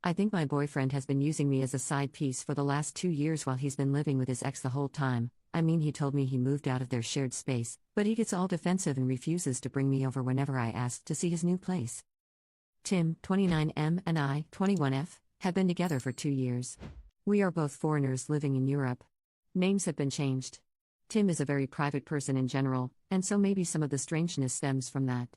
I think my boyfriend has been using me as a side piece for the last 2 years while he's been living with his ex the whole time. I mean, he told me he moved out of their shared space, but he gets all defensive and refuses to bring me over whenever I ask to see his new place. Tim, 29M, and I, 21F, have been together for 2 years. We are both foreigners living in Europe. Names have been changed. Tim is a very private person in general, and so maybe some of the strangeness stems from that.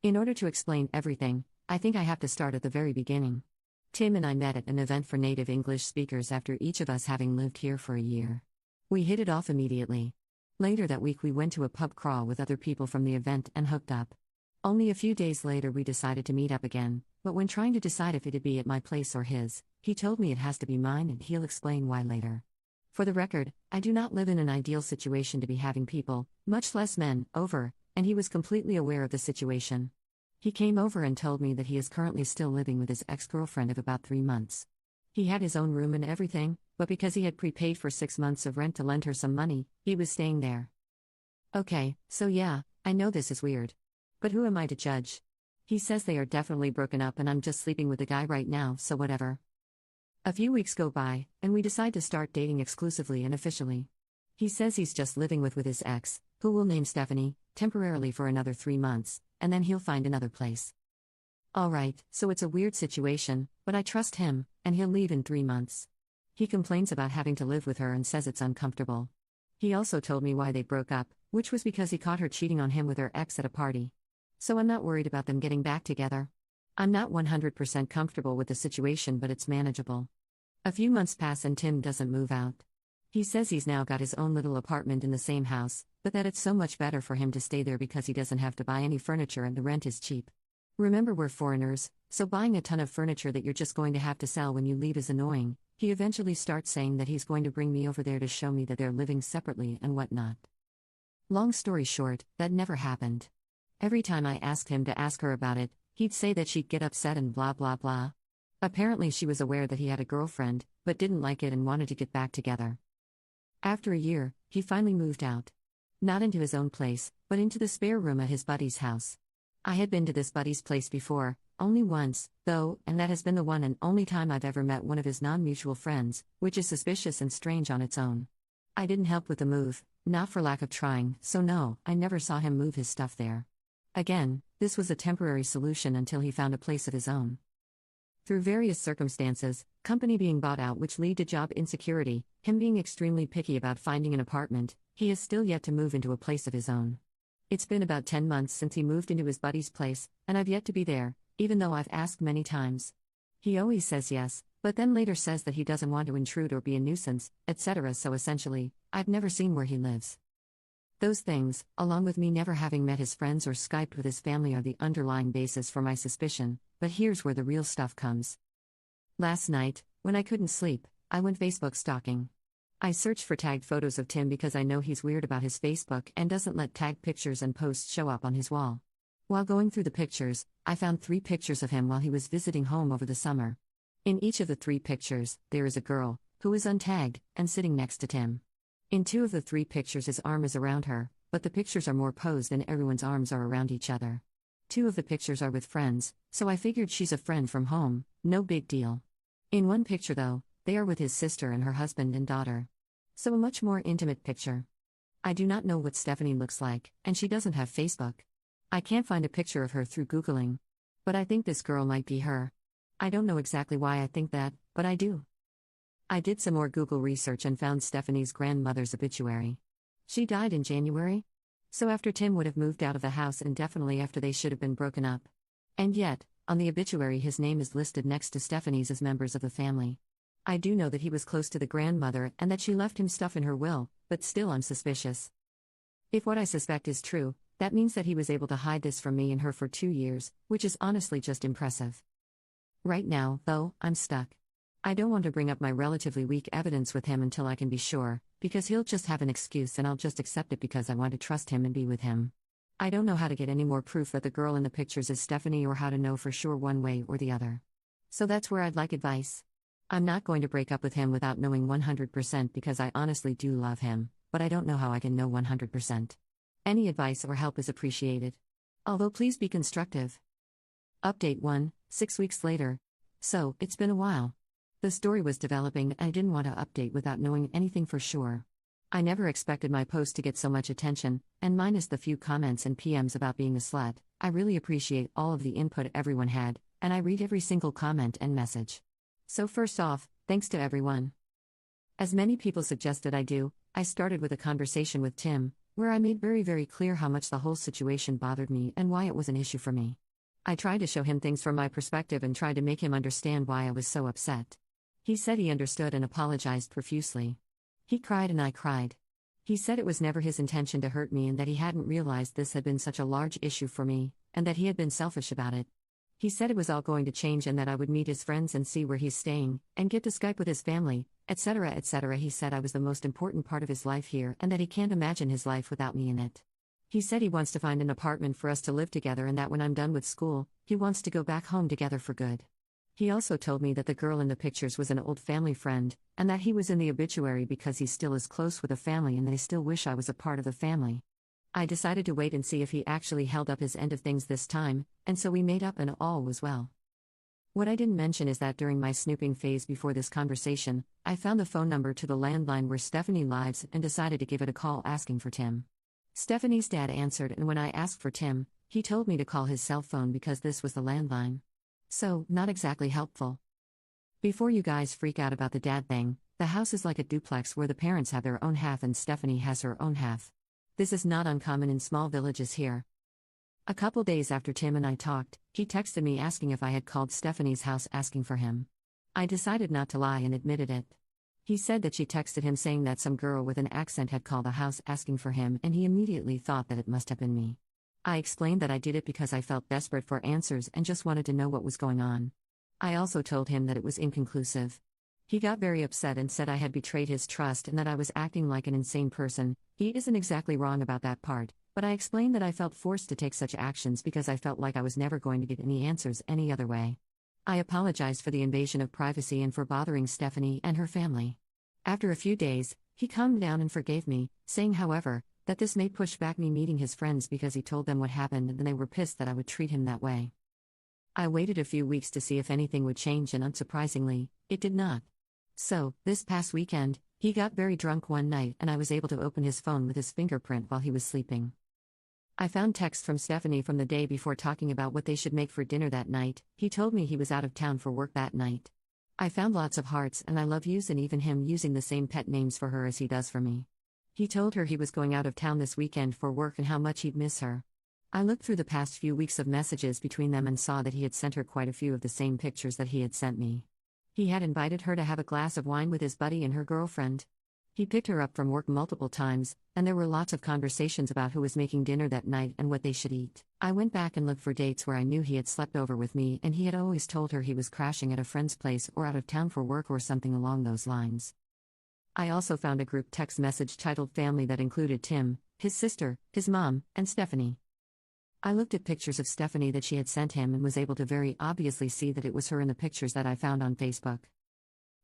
In order to explain everything, I think I have to start at the very beginning. Tim and I met at an event for native English speakers after each of us having lived here for a year. We hit it off immediately. Later that week we went to a pub crawl with other people from the event and hooked up. Only a few days later we decided to meet up again, but when trying to decide if it'd be at my place or his, he told me it has to be mine and he'll explain why later. For the record, I do not live in an ideal situation to be having people, much less men, over, and he was completely aware of the situation. He came over and told me that he is currently still living with his ex-girlfriend of about 3 months. He had his own room and everything, but because he had prepaid for 6 months of rent to lend her some money, he was staying there. Okay, so yeah, I know this is weird. But who am I to judge? He says they are definitely broken up and I'm just sleeping with the guy right now, so whatever. A few weeks go by, and we decide to start dating exclusively and officially. He says he's just living with his ex, who we'll name Stephanie, temporarily for another 3 months, and then he'll find another place. Alright, so it's a weird situation, but I trust him, and he'll leave in 3 months. He complains about having to live with her and says it's uncomfortable. He also told me why they broke up, which was because he caught her cheating on him with her ex at a party. So I'm not worried about them getting back together. I'm not 100% comfortable with the situation, but it's manageable. A few months pass and Tim doesn't move out. He says he's now got his own little apartment in the same house, but that it's so much better for him to stay there because he doesn't have to buy any furniture and the rent is cheap. Remember, we're foreigners, so buying a ton of furniture that you're just going to have to sell when you leave is annoying. He eventually starts saying that he's going to bring me over there to show me that they're living separately and whatnot. Long story short, that never happened. Every time I asked him to ask her about it, he'd say that she'd get upset and blah blah blah. Apparently she was aware that he had a girlfriend, but didn't like it and wanted to get back together. After a year, he finally moved out. Not into his own place, but into the spare room at his buddy's house. I had been to this buddy's place before, only once, though, and that has been the one and only time I've ever met one of his non-mutual friends, which is suspicious and strange on its own. I didn't help with the move, not for lack of trying, so no, I never saw him move his stuff there. Again, this was a temporary solution until he found a place of his own. Through various circumstances, company being bought out which lead to job insecurity, him being extremely picky about finding an apartment, he has still yet to move into a place of his own. It's been about 10 months since he moved into his buddy's place, and I've yet to be there, even though I've asked many times. He always says yes, but then later says that he doesn't want to intrude or be a nuisance, etc. So essentially, I've never seen where he lives. Those things, along with me never having met his friends or Skyped with his family, are the underlying basis for my suspicion, but here's where the real stuff comes. Last night, when I couldn't sleep, I went Facebook stalking. I searched for tagged photos of Tim because I know he's weird about his Facebook and doesn't let tagged pictures and posts show up on his wall. While going through the pictures, I found 3 pictures of him while he was visiting home over the summer. In each of the 3 pictures, there is a girl, who is untagged, and sitting next to Tim. In 2 of the 3 pictures his arm is around her, but the pictures are more posed and everyone's arms are around each other. 2 of the pictures are with friends, so I figured she's a friend from home, no big deal. In 1 picture though, they are with his sister and her husband and daughter. So a much more intimate picture. I do not know what Stephanie looks like, and she doesn't have Facebook. I can't find a picture of her through Googling. But I think this girl might be her. I don't know exactly why I think that, but I do. I did some more Google research and found Stephanie's grandmother's obituary. She died in January? So after Tim would have moved out of the house and definitely after they should have been broken up. And yet, on the obituary his name is listed next to Stephanie's as members of the family. I do know that he was close to the grandmother and that she left him stuff in her will, but still I'm suspicious. If what I suspect is true, that means that he was able to hide this from me and her for 2 years, which is honestly just impressive. Right now, though, I'm stuck. I don't want to bring up my relatively weak evidence with him until I can be sure, because he'll just have an excuse and I'll just accept it because I want to trust him and be with him. I don't know how to get any more proof that the girl in the pictures is Stephanie or how to know for sure one way or the other. So that's where I'd like advice. I'm not going to break up with him without knowing 100% because I honestly do love him, but I don't know how I can know 100%. Any advice or help is appreciated. Although please be constructive. Update 1, 6 weeks later. So, it's been a while. The story was developing and I didn't want to update without knowing anything for sure. I never expected my post to get so much attention, and minus the few comments and PMs about being a slut, I really appreciate all of the input everyone had, and I read every single comment and message. So first off, thanks to everyone. As many people suggested I do, I started with a conversation with Tim, where I made very clear how much the whole situation bothered me and why it was an issue for me. I tried to show him things from my perspective and tried to make him understand why I was so upset. He said he understood and apologized profusely. He cried and I cried. He said it was never his intention to hurt me and that he hadn't realized this had been such a large issue for me, and that he had been selfish about it. He said it was all going to change and that I would meet his friends and see where he's staying, and get to Skype with his family, etc. etc. He said I was the most important part of his life here and that he can't imagine his life without me in it. He said he wants to find an apartment for us to live together and that when I'm done with school, he wants to go back home together for good. He also told me that the girl in the pictures was an old family friend, and that he was in the obituary because he still is close with the family and they still wish I was a part of the family. I decided to wait and see if he actually held up his end of things this time, and so we made up and all was well. What I didn't mention is that during my snooping phase before this conversation, I found the phone number to the landline where Stephanie lives and decided to give it a call asking for Tim. Stephanie's dad answered, and when I asked for Tim, he told me to call his cell phone because this was the landline. So, not exactly helpful. Before you guys freak out about the dad thing, the house is like a duplex where the parents have their own half and Stephanie has her own half. This is not uncommon in small villages here. A couple days after Tim and I talked, he texted me asking if I had called Stephanie's house asking for him. I decided not to lie and admitted it. He said that she texted him saying that some girl with an accent had called the house asking for him and he immediately thought that it must have been me. I explained that I did it because I felt desperate for answers and just wanted to know what was going on. I also told him that it was inconclusive. He got very upset and said I had betrayed his trust and that I was acting like an insane person. He isn't exactly wrong about that part, but I explained that I felt forced to take such actions because I felt like I was never going to get any answers any other way. I apologized for the invasion of privacy and for bothering Stephanie and her family. After a few days, he calmed down and forgave me, saying, however, that this may push back me meeting his friends because he told them what happened and they were pissed that I would treat him that way. I waited a few weeks to see if anything would change and unsurprisingly, it did not. So, this past weekend, he got very drunk one night and I was able to open his phone with his fingerprint while he was sleeping. I found texts from Stephanie from the day before talking about what they should make for dinner that night. He told me he was out of town for work that night. I found lots of hearts and I love yous and even him using the same pet names for her as he does for me. He told her he was going out of town this weekend for work and how much he'd miss her. I looked through the past few weeks of messages between them and saw that he had sent her quite a few of the same pictures that he had sent me. He had invited her to have a glass of wine with his buddy and her girlfriend. He picked her up from work multiple times, and there were lots of conversations about who was making dinner that night and what they should eat. I went back and looked for dates where I knew he had slept over with me and he had always told her he was crashing at a friend's place or out of town for work or something along those lines. I also found a group text message titled Family that included Tim, his sister, his mom, and Stephanie. I looked at pictures of Stephanie that she had sent him and was able to very obviously see that it was her in the pictures that I found on Facebook.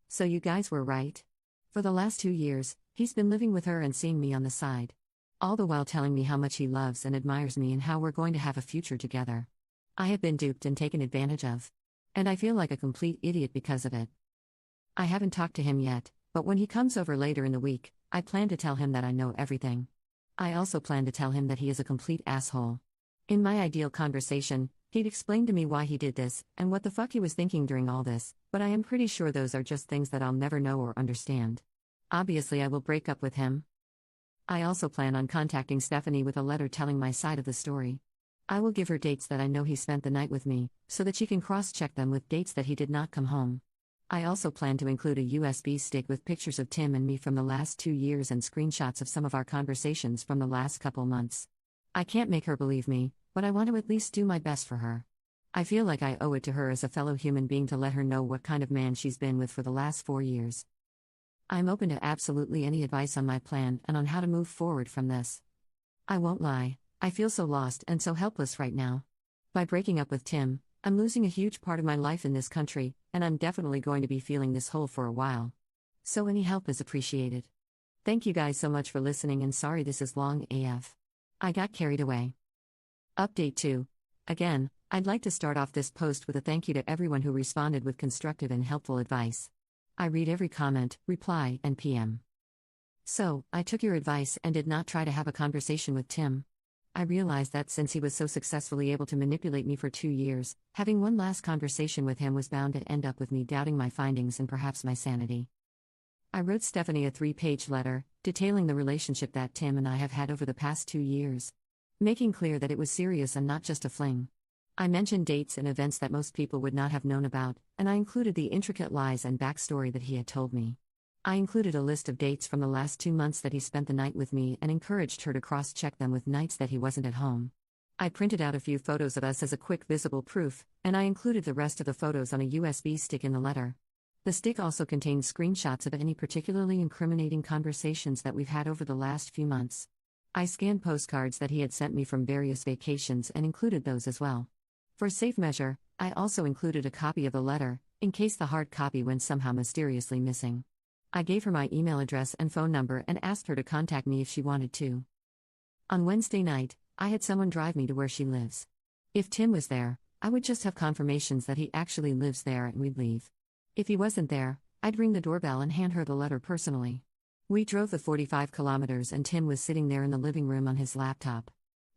So you guys were right. For the last 2 years, he's been living with her and seeing me on the side. All the while telling me how much he loves and admires me and how we're going to have a future together. I have been duped and taken advantage of. And I feel like a complete idiot because of it. I haven't talked to him yet, but when he comes over later in the week, I plan to tell him that I know everything. I also plan to tell him that he is a complete asshole. In my ideal conversation, he'd explain to me why he did this and what the fuck he was thinking during all this, but I am pretty sure those are just things that I'll never know or understand. Obviously, I will break up with him. I also plan on contacting Stephanie with a letter telling my side of the story. I will give her dates that I know he spent the night with me, so that she can cross-check them with dates that he did not come home. I also plan to include a USB stick with pictures of Tim and me from the last 2 years and screenshots of some of our conversations from the last couple months. I can't make her believe me, but I want to at least do my best for her. I feel like I owe it to her as a fellow human being to let her know what kind of man she's been with for the last 4 years. I'm open to absolutely any advice on my plan and on how to move forward from this. I won't lie, I feel so lost and so helpless right now. By breaking up with Tim, I'm losing a huge part of my life in this country, and I'm definitely going to be feeling this hole for a while. So any help is appreciated. Thank you guys so much for listening and sorry this is long AF. I got carried away. Update 2. Again, I'd like to start off this post with a thank you to everyone who responded with constructive and helpful advice. I read every comment, reply, and PM. So, I took your advice and did not try to have a conversation with Tim. I realized that since he was so successfully able to manipulate me for 2 years, having one last conversation with him was bound to end up with me doubting my findings and perhaps my sanity. I wrote Stephanie a 3-page letter, detailing the relationship that Tim and I have had over the past 2 years, making clear that it was serious and not just a fling. I mentioned dates and events that most people would not have known about, and I included the intricate lies and backstory that he had told me. I included a list of dates from the last 2 months that he spent the night with me and encouraged her to cross-check them with nights that he wasn't at home. I printed out a few photos of us as a quick visible proof, and I included the rest of the photos on a USB stick in the letter. The stick also contained screenshots of any particularly incriminating conversations that we've had over the last few months. I scanned postcards that he had sent me from various vacations and included those as well. For safe measure, I also included a copy of the letter, in case the hard copy went somehow mysteriously missing. I gave her my email address and phone number and asked her to contact me if she wanted to. On Wednesday night, I had someone drive me to where she lives. If Tim was there, I would just have confirmations that he actually lives there and we'd leave. If he wasn't there, I'd ring the doorbell and hand her the letter personally. We drove the 45 kilometers and Tim was sitting there in the living room on his laptop.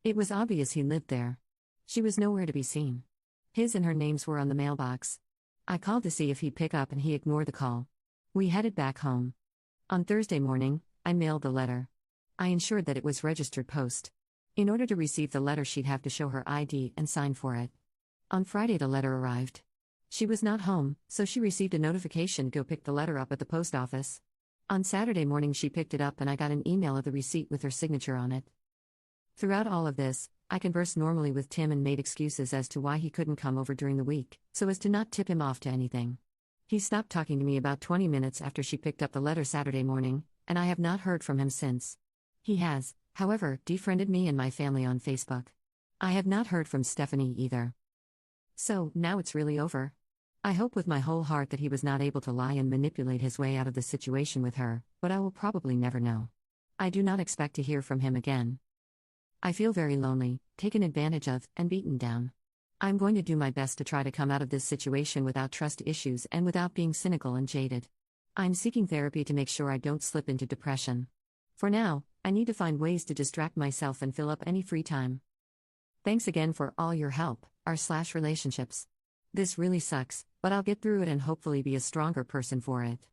It was obvious he lived there. She was nowhere to be seen. His and her names were on the mailbox. I called to see if he'd pick up and he ignored the call. We headed back home. On Thursday morning, I mailed the letter. I ensured that it was registered post. In order to receive the letter, she'd have to show her ID and sign for it. On Friday, the letter arrived. She was not home, so she received a notification to go pick the letter up at the post office. On Saturday morning, she picked it up and I got an email of the receipt with her signature on it. Throughout all of this, I conversed normally with Tim and made excuses as to why he couldn't come over during the week, so as to not tip him off to anything. He stopped talking to me about 20 minutes after she picked up the letter Saturday morning, and I have not heard from him since. He has, however, defriended me and my family on Facebook. I have not heard from Stephanie either. So, now it's really over. I hope with my whole heart that he was not able to lie and manipulate his way out of the situation with her, but I will probably never know. I do not expect to hear from him again. I feel very lonely, taken advantage of, and beaten down. I'm going to do my best to try to come out of this situation without trust issues and without being cynical and jaded. I'm seeking therapy to make sure I don't slip into depression. For now, I need to find ways to distract myself and fill up any free time. Thanks again for all your help, r/relationships. This really sucks, but I'll get through it and hopefully be a stronger person for it.